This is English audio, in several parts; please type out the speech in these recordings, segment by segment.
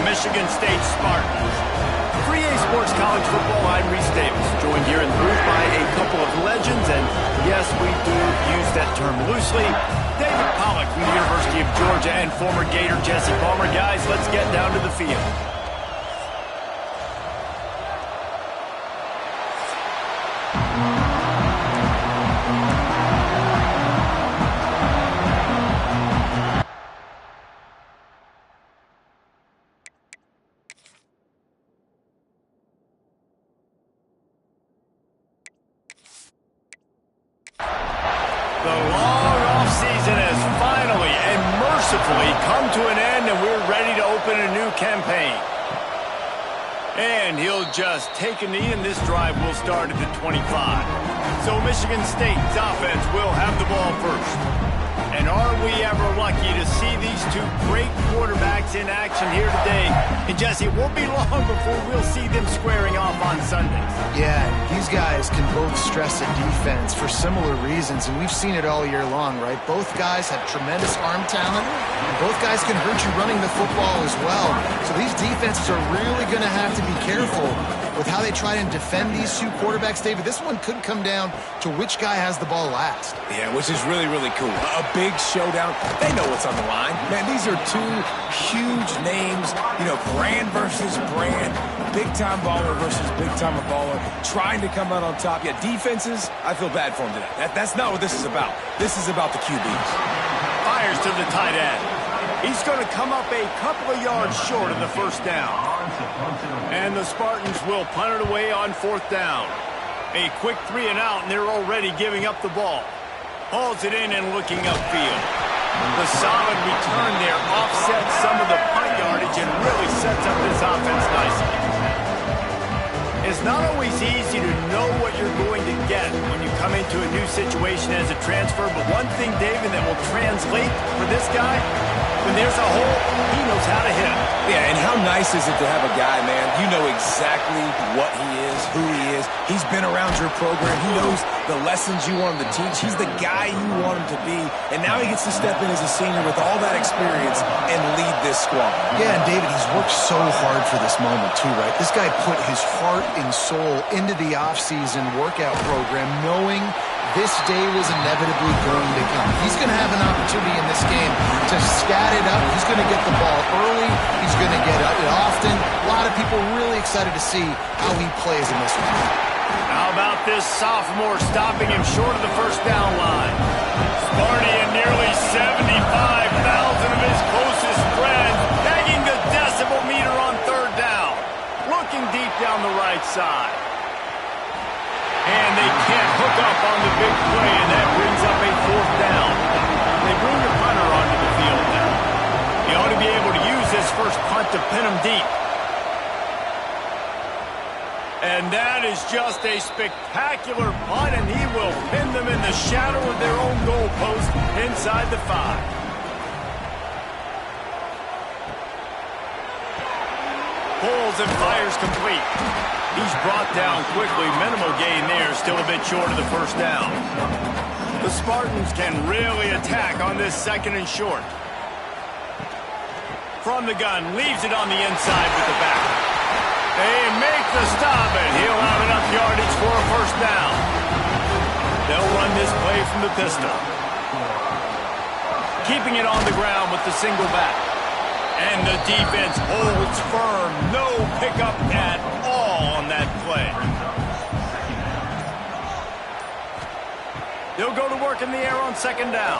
Michigan State Spartans. For EA Sports College Football, I'm Reese Davis, joined here in the booth by a couple of legends, and yes, we do use that term loosely. David Pollack from the University of Georgia and former Gator Jesse Palmer. Guys, let's get down to the field. The long off-season has finally and mercifully come to an end, and we're ready to open a new campaign. And he'll just take a knee, and this drive will start at the 25. So Michigan State's offense will have the ball first. And are we ever lucky to see these two great quarterbacks in action here today? And Jesse, it won't be long before we'll see them squaring off on Sundays. Yeah, these guys can both stress a defense for similar reasons, and we've seen it all year long, right? Both guys have tremendous arm talent, and both guys can hurt you running the football as well. So these defenses are really going to have to be careful with how they try and defend these two quarterbacks. David, this one could come down to which guy has the ball last. Yeah, which is really, really cool. A big showdown. They know what's on the line. Man, these are two huge names. You know, brand versus brand. Big-time baller versus big-time baller. Trying to come out on top. Yeah, defenses, I feel bad for them today. That's not what this is about. This is about the QBs. Fires to the tight end. He's going to come up a couple of yards short of the first down. And the Spartans will punt it away on fourth down. A quick 3 and out, and they're already giving up the ball. Hauls it in and looking upfield. The solid return there offsets some of the punt yardage and really sets up this offense nicely. It's not always easy to know what you're going to get when you come into a new situation as a transfer, but one thing, David, that will translate for this guy, when there's a hole, he knows how to hit it. Yeah, and how nice is it to have a guy, man, you know exactly what he is, who he is. He's been around your program. He knows the lessons you want him to teach. He's the guy you want him to be. And now he gets to step in as a senior with all that experience and lead this squad. Yeah, and David, he's worked so hard for this moment too, right? This guy put his heart and soul into the offseason workout program knowing this day was inevitably going to come. He's going to have an opportunity in this game to scat it up. He's going to get the ball early. He's going to get it often. A lot of people really excited to see how he plays in this one. How about this sophomore stopping him short of the first down line? Sparty and nearly 75,000 of his closest friends begging the decibel meter on third down. Looking deep down the right side. And they can't hook up on the big play, and that brings up a fourth down. They bring the punter onto the field now. He ought to be able to use this first punt to pin him deep. And that is just a spectacular punt, and he will pin them in the shadow of their own goalpost inside the 5. Pulls and fires complete. He's brought down quickly. Minimal gain there. Still a bit short of the first down. The Spartans can really attack on this second and short. From the gun. Leaves it on the inside with the back. They make the stop, and he'll have enough yardage for a first down. They'll run this play from the pistol. Keeping it on the ground with the single back. And the defense holds firm. No pickup at all on that play. They'll go to work in the air on second down.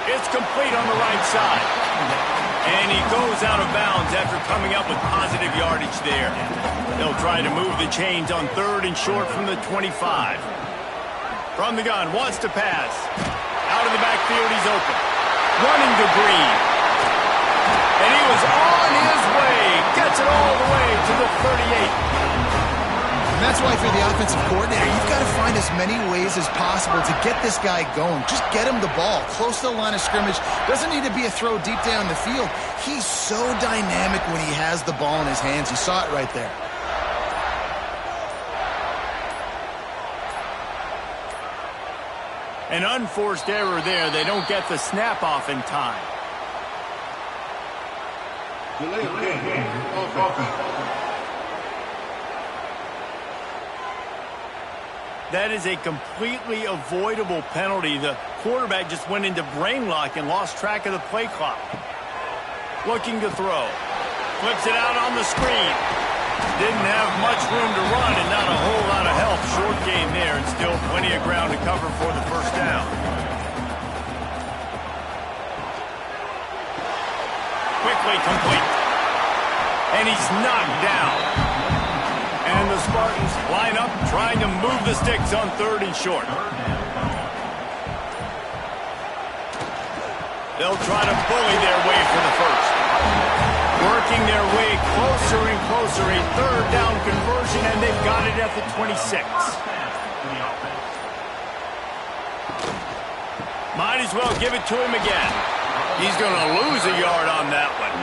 It's complete on the right side. And he goes out of bounds after coming up with positive yardage there. They'll try to move the chains on third and short from the 25. From the gun, wants to pass. Out of the backfield, he's open. Running to Breed. And he was on his way. Gets it all the way to the 38. And that's why if you're the offensive coordinator, you've got to find as many ways as possible to get this guy going. Just get him the ball close to the line of scrimmage. Doesn't need to be a throw deep down the field. He's so dynamic when he has the ball in his hands. You saw it right there. An unforced error there. They don't get the snap off in time. That is a completely avoidable penalty. The quarterback just went into brain lock and lost track of the play clock. Looking to throw. Flips it out on the screen. Didn't have much room to run and not a whole lot of help. Short game there and still plenty of ground to cover for the first down. Quickly complete. And he's knocked down. And the Spartans line up trying to move the sticks on 3rd and short. They'll try to bully their way for the first. Working their way closer and closer. A 3rd down conversion, and they've got it at the 26. Might as well give it to him again. He's going to lose a yard on that one.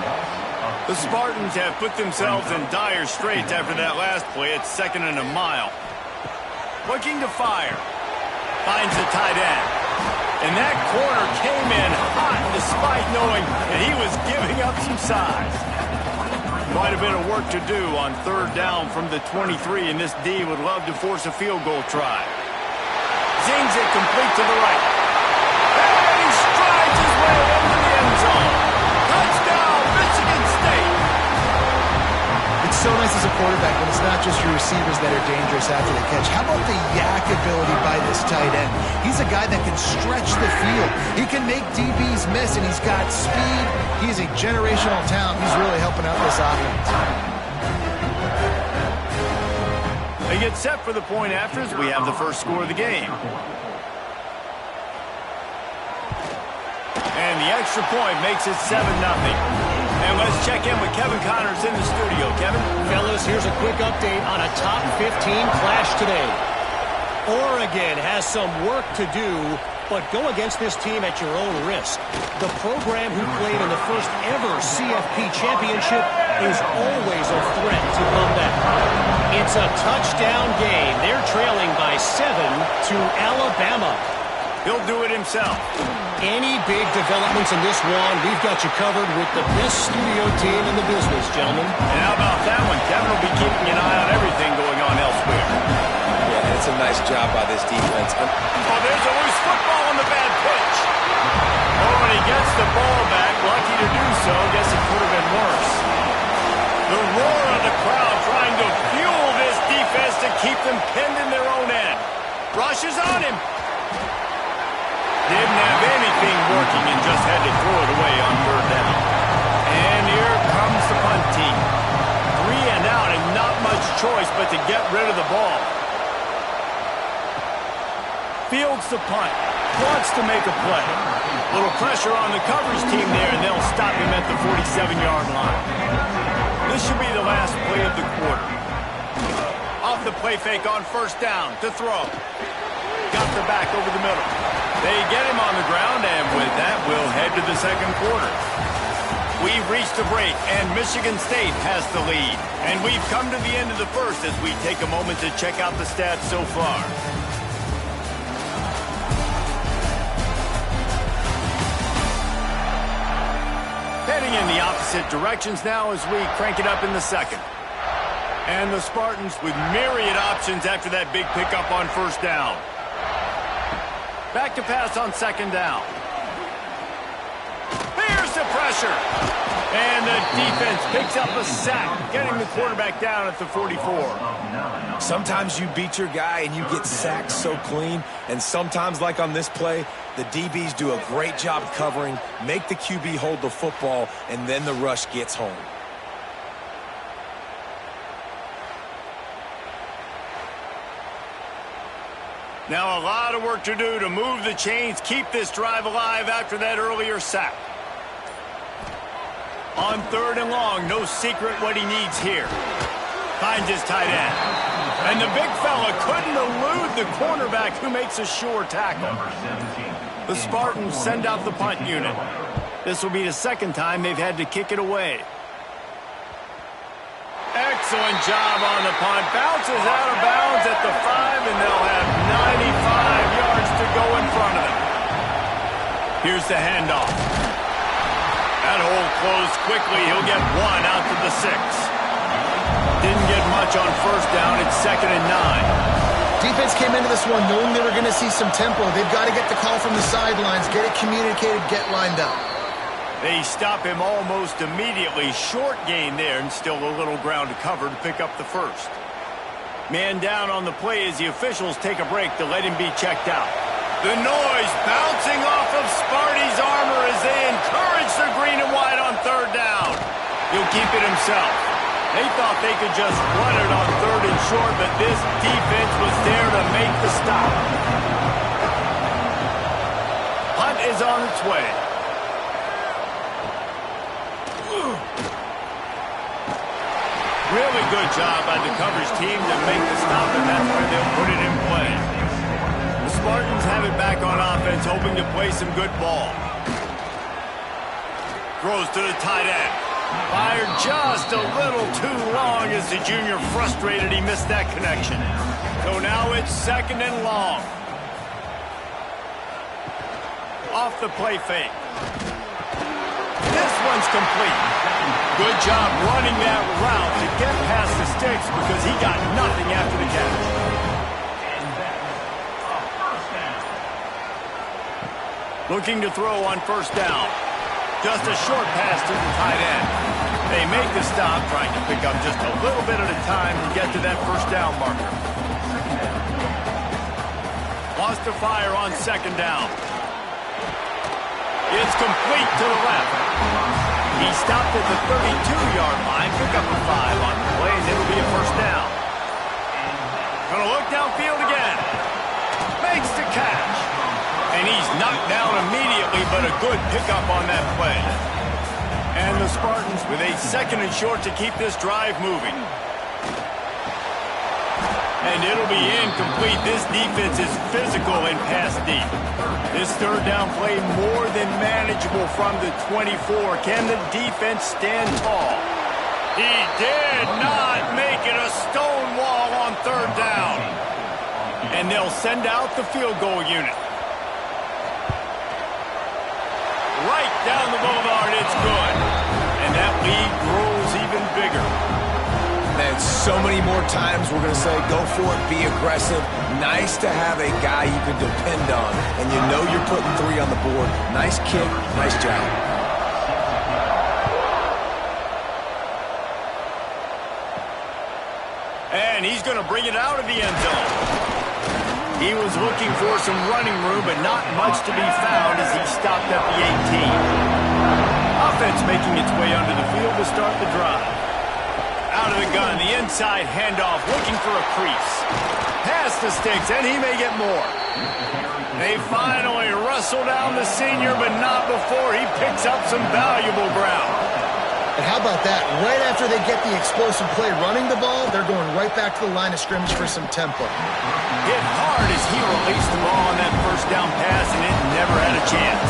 The Spartans have put themselves in dire straits after that last play. It's 2nd and a mile. Looking to fire. Finds the tight end. And that corner came in hot despite knowing that he was giving up some size. Quite a bit of work to do on 3rd down from the 23, and this D would love to force a field goal try. Zings it complete to the right. And he strides his way into the end zone. Touchdown, Michigan State. It's so nice as a quarterback when it's not just your receivers that are dangerous after the catch. How about the yak ability by this tight end? He's a guy that can stretch the field. He can make DBs miss, and he's got speed. He's a generational talent. He's really helping out this offense. They get set for the point after as we have the first score of the game. And the extra point makes it 7-0. And let's check in with Kevin Connors in the studio. Kevin? Fellas, here's a quick update on a top 15 clash today. Oregon has some work to do, but go against this team at your own risk. The program who played in the first ever CFP championship is always a threat to come back. It's a touchdown game. They're trailing by 7 to Alabama. He'll do it himself. Any big developments in this one, we've got you covered with the best studio team in the business, gentlemen. And how about that one? Kevin will be keeping an eye on everything going on elsewhere. Yeah, it's a nice job by this defense. Oh, there's a loose football on the bad pitch. Oh, and he gets the ball back. Lucky to do so. Guess it could have been worse. The roar of the crowd trying to fuel this defense to keep them pinned in their own end. Rushes on him. Didn't have anything working and just had to throw it away on 3rd down. And here comes the punt team. 3 and out and not much choice but to get rid of the ball. Fields the punt. Wants to make a play. Little pressure on the coverage team there, and they'll stop him at the 47-yard line. This should be the last play of the quarter. Off the play fake on 1st down to throw. Got the back over the middle. They get him on the ground, and with that, we'll head to the 2nd quarter. We've reached a break, and Michigan State has the lead. And we've come to the end of the first as we take a moment to check out the stats so far. Heading in the opposite directions now as we crank it up in the 2nd. And the Spartans with myriad options after that big pickup on 1st down. Back to pass on 2nd down. Here's the pressure. And the defense picks up a sack, getting the quarterback down at the 44. Sometimes you beat your guy and you get sacked so clean, and sometimes, like on this play, the DBs do a great job covering, make the QB hold the football, and then the rush gets home. Now a lot of work to do to move the chains, keep this drive alive after that earlier sack. On 3rd and long, no secret what he needs here. Finds his tight end. And the big fella couldn't elude the cornerback who makes a sure tackle. The Spartans send out the punt unit. This will be the 2nd time they've had to kick it away. Excellent job on the punt. Bounces out of bounds at the 5, and they'll have 95 yards to go in front of them. Here's the handoff. That hole closed quickly. He'll get one out to the 6. Didn't get much on first down. It's 2nd and 9. Defense came into this one knowing they were going to see some tempo. They've got to get the call from the sidelines, get it communicated, get lined up. They stop him almost immediately. Short gain there, and still a little ground to cover to pick up the first. Man down on the play as the officials take a break to let him be checked out. The noise bouncing off of Sparty's armor as they encourage the green and white on 3rd down. He'll keep it himself. They thought they could just run it on 3rd and short, but this defense was there to make the stop. Punt is on its way. Really good job by the coverage team to make the stop, and that's where they'll put it in play. The Spartans have it back on offense, hoping to play some good ball. Throws to the tight end. Fired just a little too long as the junior frustrated he missed that connection. So now it's 2nd and long. Off the play fake. This one's complete. Good job running that route to get past the sticks because he got nothing after the catch. Looking to throw on 1st down. Just a short pass to the tight end. They make the stop, trying to pick up just a little bit at a time to get to that 1st down marker. Wants to fire on 2nd down. It's complete to the left. He stopped at the 32-yard line, pick up a 5 on the play, and it'll be a 1st down. Gonna look downfield again. Makes the catch. And he's knocked down immediately, but a good pickup on that play. And the Spartans with a 2nd and short to keep this drive moving. And it'll be incomplete. This defense is physical and pass deep. This 3rd down play more than manageable from the 24. Can the defense stand tall? He did not make it a stone wall on 3rd down. And they'll send out the field goal unit. Right down the boulevard, it's good. And that lead grows even bigger. Man, so many more times we're going to say, go for it, be aggressive. Nice to have a guy you can depend on, and you know you're putting 3 on the board. Nice kick, nice job. And he's going to bring it out of the end zone. He was looking for some running room, but not much to be found as he stopped at the 18. Offense making its way onto the field to start the drive. Out of the gun, the inside handoff, looking for a crease. Past the sticks, and he may get more. They finally wrestle down the senior, but not before he picks up some valuable ground. And how about that? Right after they get the explosive play running the ball, they're going right back to the line of scrimmage for some tempo. Hit hard as he released the ball on that 1st down pass, and it never had a chance.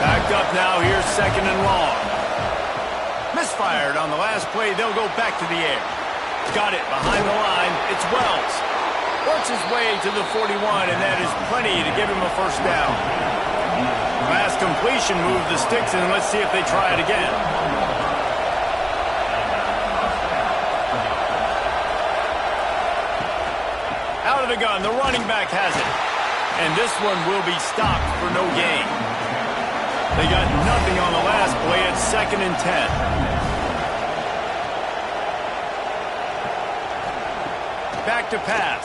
Backed up now, here's 2nd and long. Misfired on the last play, they'll go back to the air. Got it behind the line, it's Wells. Works his way to the 41, and that is plenty to give him a 1st down. Last completion moved the sticks, and let's see if they try it again. Out of the gun, the running back has it. And this one will be stopped for no gain. They got nothing on the last play at 2nd and 10. Back to pass.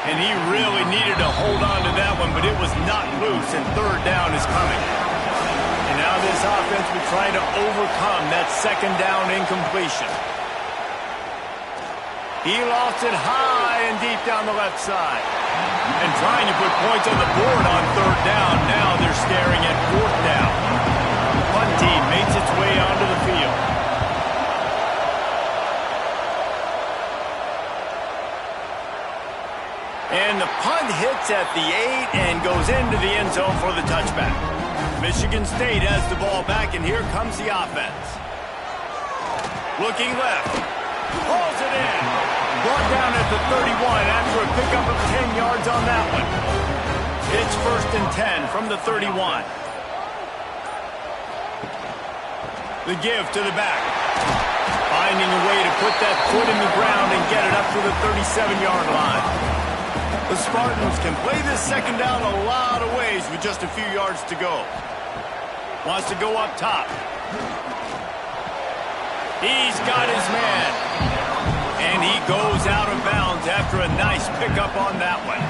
And he really needed to hold on to that one, but it was not loose, and 3rd down is coming. And now this offense will try to overcome that 2nd down incompletion. He lost it high and deep down the left side. And trying to put points on the board on 3rd down. Now they're staring at 4th down. The punt team makes its way onto the field. And the punt hits at the 8 and goes into the end zone for the touchback. Michigan State has the ball back, and here comes the offense. Looking left. Pulls it in. Brought down at the 31 after a pickup of 10 yards on that one. It's 1st and 10 from the 31. The give to the back. Finding a way to put that foot in the ground and get it up to the 37-yard line. The Spartans can play this second down a lot of ways with just a few yards to go. Wants to go up top. He's got his man. And he goes out of bounds after a nice pickup on that one.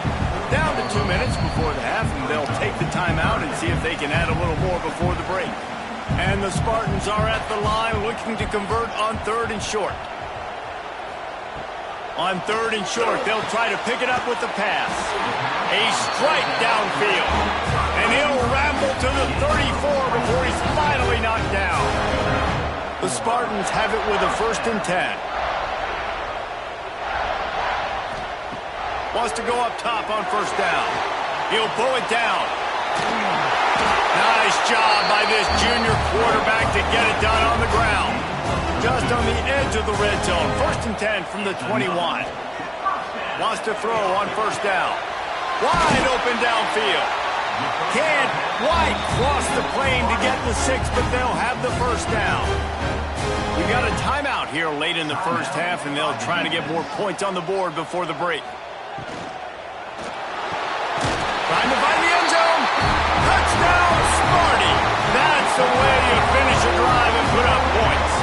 Down to 2 minutes before the half, and they'll take the timeout and see if they can add a little more before the break. And the Spartans are at the line looking to convert on 3rd and short. On 3rd and short, they'll try to pick it up with the pass. A strike downfield. And he'll ramble to the 34 before he's finally knocked down. The Spartans have it with a 1st and 10. Wants to go up top on 1st down. He'll pull it down. Nice job by this junior quarterback to get it done on the ground. Just on the edge of the red zone. 1st and 10 from the 21. Wants to throw on 1st down. Wide open downfield. Can't quite cross the plane to get the 6, but they'll have the 1st down. We've got a timeout here late in the 1st half, and they'll try to get more points on the board before the break. Trying to find the end zone. Touchdown, Sparty. That's the way you finish a drive and put up points.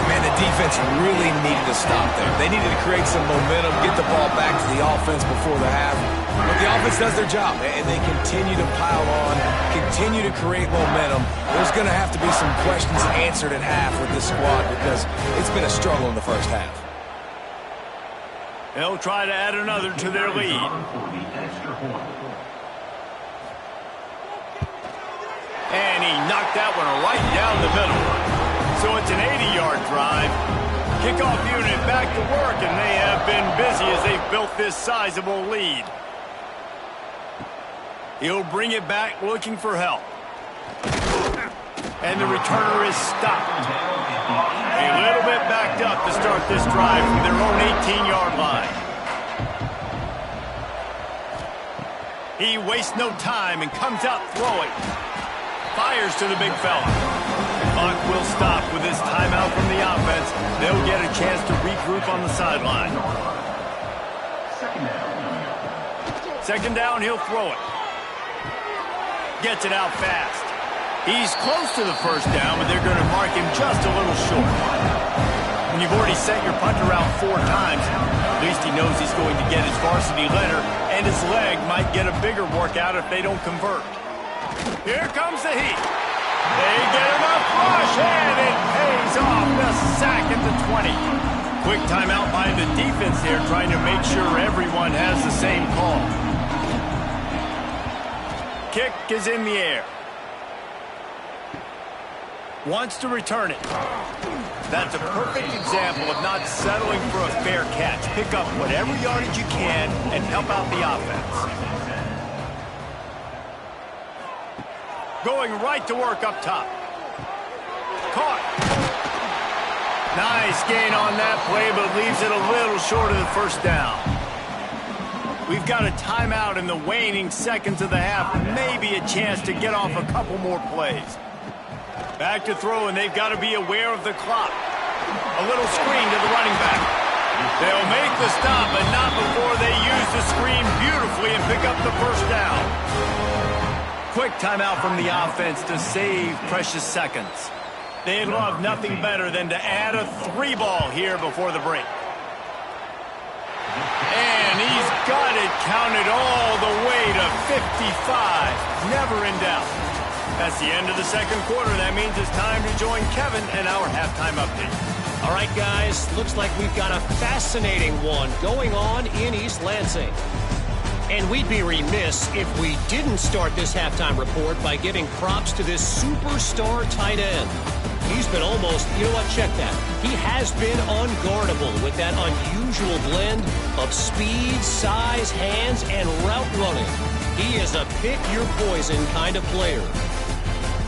Man, the defense really needed to stop there. They needed to create some momentum, get the ball back to the offense before the half. But the offense does their job, and they continue to pile on, continue to create momentum. There's going to have to be some questions answered at half with this squad because it's been a struggle in the 1st half. They'll try to add another to their lead. And he knocked that one right down the middle. So it's an 80-yard drive. Kickoff unit back to work, and they have been busy as they've built this sizable lead. He'll bring it back looking for help. And the returner is stopped. A little bit backed up to start this drive from their own 18-yard line. He wastes no time and comes out throwing. Fires to the big fella. The clock will stop with this timeout from the offense. They'll get a chance to regroup on the sideline. 2nd down, he'll throw it. Gets it out fast. He's close to the 1st down, but they're going to mark him just a little short. When you've already sent your punter out 4 times, at least he knows he's going to get his varsity letter, and his leg might get a bigger workout if they don't convert. Here comes the heat. They get him a flush, and it pays off. The sack at the 20. Quick timeout by the defense here, trying to make sure everyone has the same call. Kick is in the air. Wants to return it. That's a perfect example of not settling for a fair catch. Pick up whatever yardage you can and help out the offense. Going right to work up top. Caught. Nice gain on that play, but leaves it a little short of the 1st down. We've got a timeout in the waning seconds of the half. Maybe a chance to get off a couple more plays. Back to throw, and they've got to be aware of the clock. A little screen to the running back. They'll make the stop, but not before they use the screen beautifully and pick up the 1st down. Quick timeout from the offense to save precious seconds. They'd love nothing better than to add a 3-ball here before the break. And he's got it counted all the way to 55. Never in doubt. That's the end of the 2nd quarter. That means it's time to join Kevin and our halftime update. All right, guys, looks like we've got a fascinating one going on in East Lansing. And we'd be remiss if we didn't start this halftime report by giving props to this superstar tight end. He's been almost, you know what, check that. He has been unguardable with that unusual blend of speed, size, hands, and route running. He is a pick-your-poison kind of player.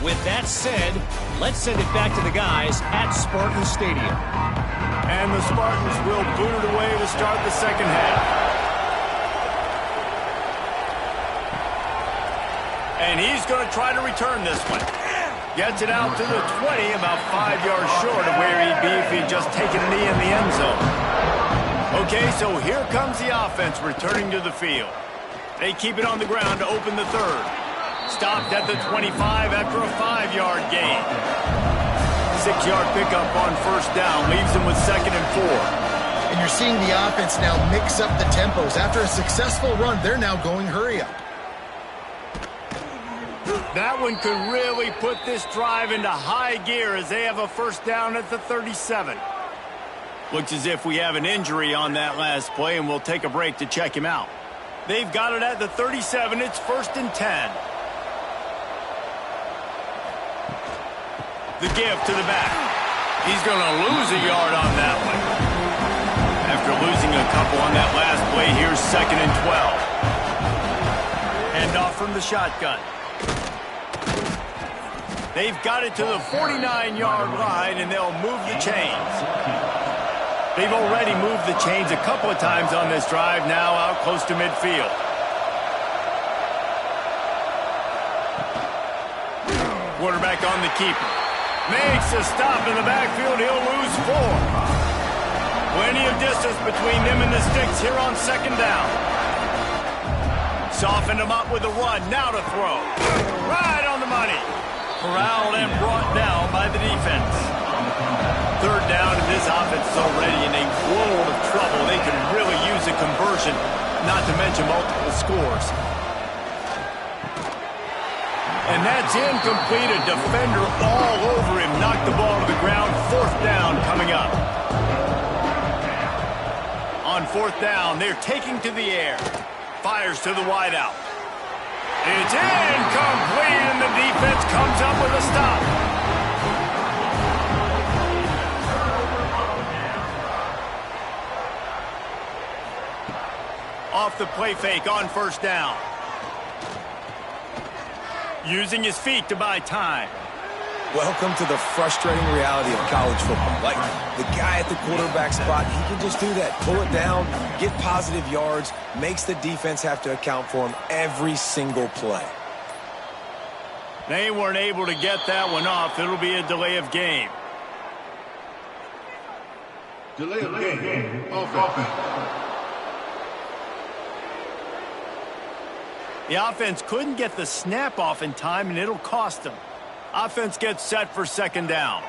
With that said, let's send it back to the guys at Spartan Stadium. And the Spartans will boot it away to start the 2nd half. And he's going to try to return this one. Gets it out to the 20, about 5 yards short of where he'd be if he'd just taken a knee in the end zone. Okay, so here comes the offense returning to the field. They keep it on the ground to open the third. Stopped at the 25 after a 5-yard gain. 6-yard pickup on first down leaves them with 2nd and 4. And you're seeing the offense now mix up the tempos. After a successful run, they're now going hurry up. That one could really put this drive into high gear as they have a first down at the 37. Looks as if we have an injury on that last play, and we'll take a break to check him out. They've got it at the 37. It's 1st and 10. The give to the back. He's going to lose a yard on that one. After losing a couple on that last play, here's 2nd and 12. Hand off from the shotgun. They've got it to the 49-yard line, and they'll move the chains. They've already moved the chains a couple of times on this drive, now out close to midfield. Quarterback on the keeper. Makes a stop in the backfield. He'll lose 4. Plenty of distance between them and the sticks here on 2nd down. Softened him up with a run. Now to throw. Right on the money. Corralled and brought down by the defense. 3rd down, and this offense is already in a world of trouble. They can really use a conversion, not to mention multiple scores. And that's incomplete. A defender all over him. Knocked the ball to the ground. 4th down coming up. On 4th down, they're taking to the air. Fires to the wideout. It's incomplete, and the defense comes up with a stop. Off the play fake on 1st down. Using his feet to buy time. Welcome to the frustrating reality of college football. Like, the guy at the quarterback spot, he can just do that. Pull it down, get positive yards, makes the defense have to account for him every single play. They weren't able to get that one off. It'll be a delay of game. Delay of game. Offense. The offense couldn't get the snap off in time, and it'll cost them. Offense gets set for 2nd down.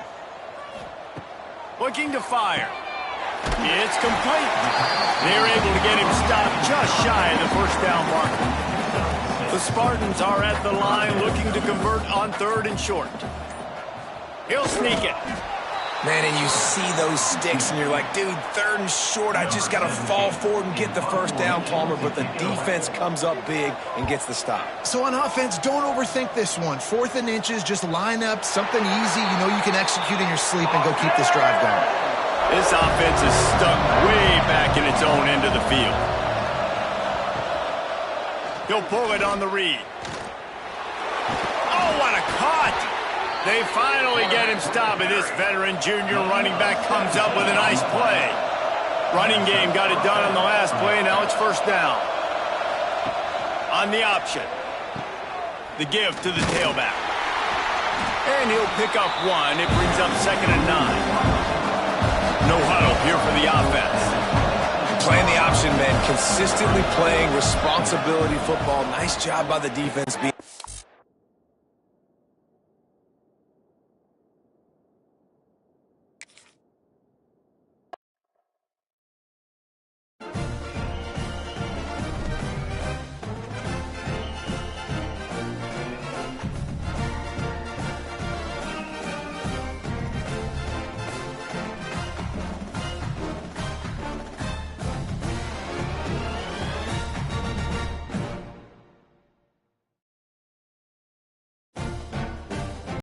Looking to fire. It's complete. They're able to get him stopped just shy of the 1st down marker. The Spartans are at the line looking to convert on 3rd and short. He'll sneak it. Man, and you see those sticks, and you're like, dude, 3rd and short, I just got to fall forward and get the 1st down, Palmer, but the defense comes up big and gets the stop. So on offense, don't overthink this one. 4th and inches, just line up something easy you know you can execute in your sleep and go keep this drive going. This offense is stuck way back in its own end of the field. He'll pull it on the read. Oh, what a cut! They finally get him stopped, and this veteran junior running back comes up with a nice play. Running game got it done on the last play, now it's 1st down. On the option. The give to the tailback. And he'll pick up 1. It brings up 2nd and 9. No huddle here for the offense. Playing the option, man. Consistently playing responsibility football. Nice job by the defense being